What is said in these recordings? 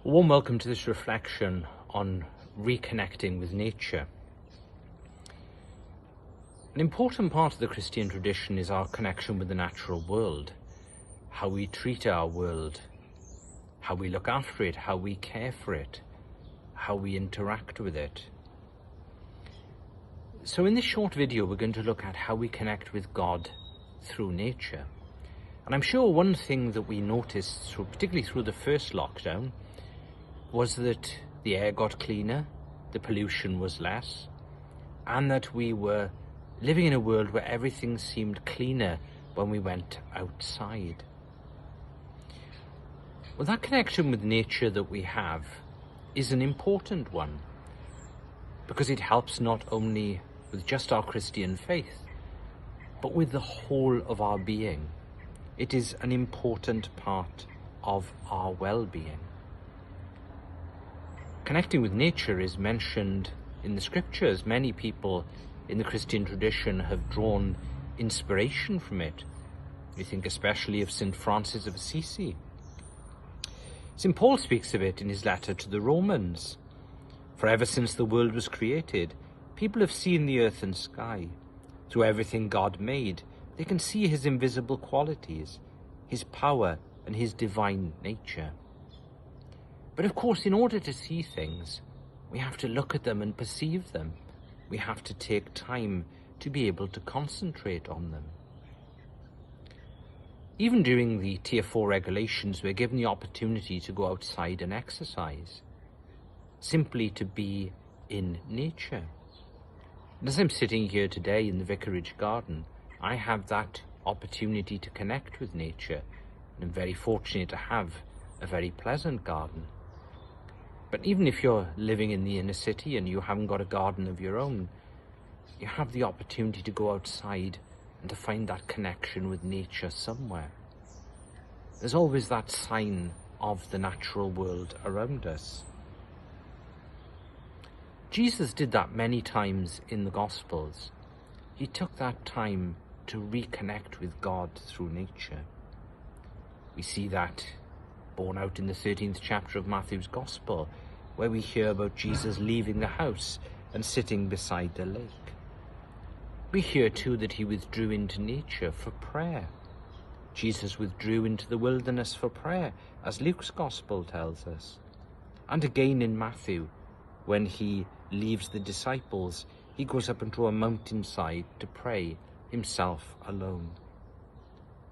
A warm welcome to this reflection on reconnecting with nature. An important part of the Christian tradition is our connection with the natural world, how we treat our world, how we look after it, how we care for it, how we interact with it. So in this short video, we're going to look at how we connect with God through nature. And I'm sure one thing that we noticed, particularly through the first lockdown, was that the air got cleaner, the pollution was less, and that we were living in a world where everything seemed cleaner when we went outside. Well, that connection with nature that we have is an important one, because it helps not only with just our Christian faith, but with the whole of our being. It is an important part of our well-being. Connecting with nature is mentioned in the scriptures. Many people in the Christian tradition have drawn inspiration from it. We think especially of St. Francis of Assisi. St. Paul speaks of it in his letter to the Romans. For ever since the world was created, people have seen the earth and sky. Through everything God made, they can see his invisible qualities, his power and his divine nature. But of course, in order to see things, we have to look at them and perceive them. We have to take time to be able to concentrate on them. Even during the Tier 4 regulations, we're given the opportunity to go outside and exercise, simply to be in nature. And as I'm sitting here today in the vicarage garden, I have that opportunity to connect with nature, and I'm very fortunate to have a very pleasant garden. But even if you're living in the inner city and you haven't got a garden of your own, you have the opportunity to go outside and to find that connection with nature somewhere. There's always that sign of the natural world around us. Jesus did that many times in the Gospels. He took that time to reconnect with God through nature. We see that borne out in the 13th chapter of Matthew's Gospel, where we hear about Jesus leaving the house and sitting beside the lake. We hear too that he withdrew into nature for prayer. Jesus withdrew into the wilderness for prayer, as Luke's Gospel tells us. And again in Matthew, when he leaves the disciples, he goes up onto a mountainside to pray himself alone.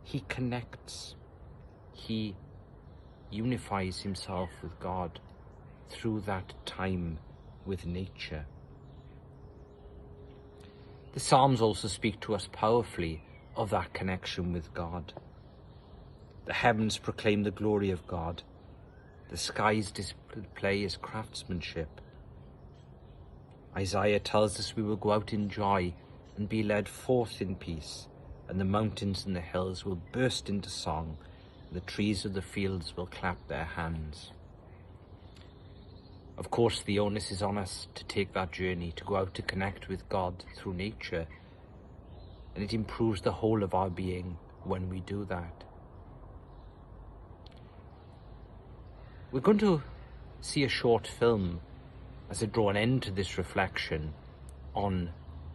He connects. He unifies himself with God through that time with nature. The Psalms also speak to us powerfully of that connection with God. The heavens proclaim the glory of God. The skies display his craftsmanship. Isaiah tells us we will go out in joy and be led forth in peace, and the mountains and the hills will burst into song. The trees of the fields will clap their hands. Of course, the onus is on us to take that journey, to go out to connect with God through nature. And it improves the whole of our being when we do that. We're going to see a short film as I draw an end to this reflection on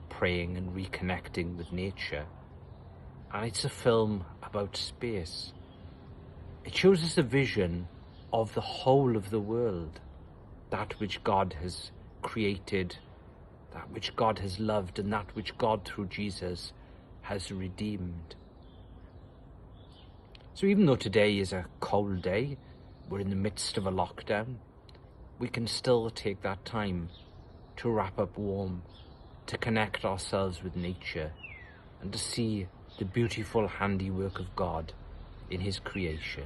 praying and reconnecting with nature. And it's a film about space. It shows us a vision of the whole of the world, that which God has created, that which God has loved, and that which God through Jesus has redeemed. So even though today is a cold day, we're in the midst of a lockdown, we can still take that time to wrap up warm, to connect ourselves with nature, and to see the beautiful handiwork of God in his creation.